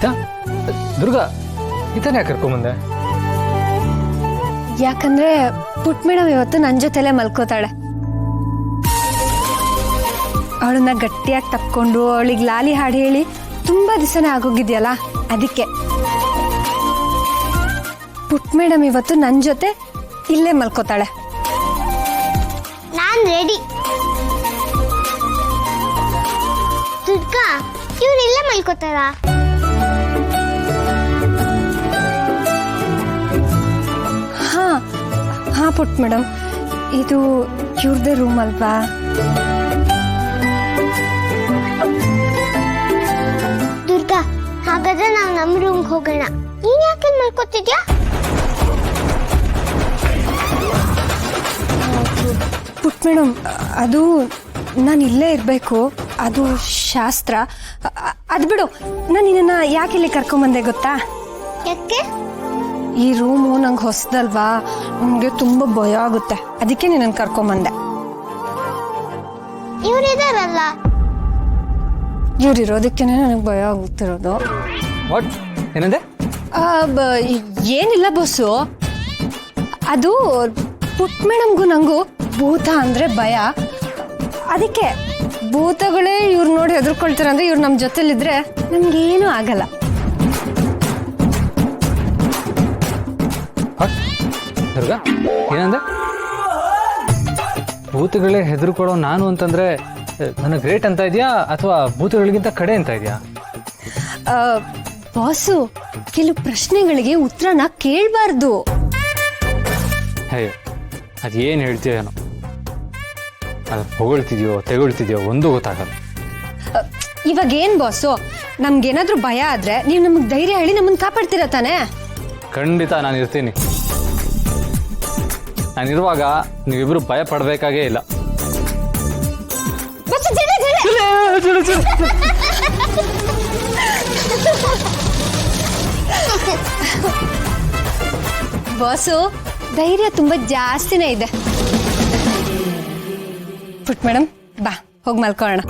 ಗೀತಾ, ದುರ್ಗಾ, ಗೀತಾನ ಯಾಕೆ ಕರ್ಕೊಂಬಂದೆ? ಯಾಕಂದ್ರೆ ಪುಟ್ ಮೇಡಮ್ ಇವತ್ತು ನನ್ನ ಜೊತೆಲೆ ಮಲ್ಕೋತಾಳೆ. ಅವಳನ್ನ ಗಟ್ಟಿಯಾಗಿ ತಕ್ಕೊಂಡು ಅವಳಿಗೆ ಲಾಲಿ ಹಾಡು ಹೇಳಿ ತುಂಬಾ ದಿವಸನೇ ಆಗೋಗಿದ್ಯಲ್ಲ, ಅದಕ್ಕೆ ಪುಟ್ ಮೇಡಮ್ ಇವತ್ತು ನನ್ನ ಜೊತೆ ಇಲ್ಲೇ ಮಲ್ಕೋತಾಳೆ. ನಾನ್ ರೆಡಿ. ದುರ್ಗಾ, ಇವ್ರು ಇಲ್ಲೇ ಮಲ್ಕೋತಾರ? ಹಾ ಪುಟ್ ಮೇಡಮ್, ಇದು ಇವ್ರದೇ ರೂಮ್ ಅಲ್ವಾ? ದುರ್ಗಾ, ಹಾಗಾದ್ರೆ ನಾವು ನಮ್ಮ ರೂಮ್ಗೆ ಹೋಗೋಣ. ನೀನ್ ಯಾಕೆ ಮಲ್ಕೋತಿದ್ಯಾ? ಪುಟ್ ಮೇಡಮ್, ಅದು ನಾನು ಇಲ್ಲೇ ಇರಬೇಕು, ಅದು ಶಾಸ್ತ್ರ. ಅದು ಬಿಡು, ನಾನು ನಿನ್ನ ಯಾಕೆ ಇಲ್ಲಿ ಕರ್ಕೊಂಬಂದೆ ಗೊತ್ತಾ? ಯಾಕೆ? ಈ ರೂಮು ನಂಗೆ ಹೊಸದಲ್ವಾ, ನನಗೆ ತುಂಬ ಭಯ ಆಗುತ್ತೆ, ಅದಕ್ಕೆ ನಿನ್ನನ್ನು ಕರ್ಕೊಂಬಂದೆ. ಇವ್ರಿದಾರಲ್ಲ. ಇವ್ರಿರೋದಕ್ಕೇನೆ ನನಗೆ ಭಯ ಆಗುತ್ತಿರೋದು. ವಾಟ್ ಏನಂದೆ? ಏನಿಲ್ಲ ಬಸ್ಸು, ಅದು ಪುಟ್ ಮೇಡಮ್ಗೂ ನಂಗೂ ಭೂತ ಅಂದರೆ ಭಯ, ಅದಕ್ಕೆ ಭೂತಗಳೇ ಇವ್ರು ನೋಡಿ ಹೆದರ್ಕೊಳ್ತಾರೆ. ಅಂದರೆ ಇವ್ರು ನಮ್ಮ ಜೊತೆಲಿದ್ರೆ ನಮಗೇನೂ ಆಗಲ್ಲ. ದುರ್ಗಾ, ಏನಂದೆ? ಭೂತಗಳೇ ಹೆದರ್ಕೊಳ್ಳೋ ನಾನು ಅಂತಂದ್ರೆ ನನ್ನ ಗ್ರೇಟ್ ಅಂತ ಇದೆಯಾ ಅಥವಾ ಭೂತಗಳಿಗಿಂತ ಕಡೆ ಅಂತ ಇದೆಯಾ? ಬಾಸು, ಕೆಲವು ಪ್ರಶ್ನೆಗಳಿಗೆ ಉತ್ತರನ ಕೇಳಬಾರ್ದು. ಅಯ್ಯೋ, ಅದೇನು ಹೇಳ್ತೀಯೇನೋ, ಅದು ಹೊಗಳ್ತಿದ್ಯೋ ತೆಗೊಳ್ತಿದ್ಯೋ ಒಂದು ಗೊತ್ತಾಗಲ್ಲ. ಇವಾಗ ಏನ್ ಬಾಸು, ನಮ್ಗೇನಾದ್ರೂ ಭಯ ಆದ್ರೆ ನೀವು ನಮಗ್ ಧೈರ್ಯ ಹೇಳಿ ನಮ್ಮನ್ನ ಕಾಪಾಡ್ತೀರ ತಾನೆ? ಖಂಡಿತ ನಾನು ಇರ್ತೀನಿ. ನಾನಿರುವಾಗ ನೀವಿಬ್ರು ಭಯ ಪಡಬೇಕಾಗೇ ಇಲ್ಲ. ಬಾಸು, ಧೈರ್ಯ ತುಂಬಾ ಜಾಸ್ತಿನೇ ಇದೆ. ಪುಟ್ ಮೇಡಮ್, ಬಾ ಹೋಗಿ ಮಲ್ಕೊಳ್ಳೋಣ.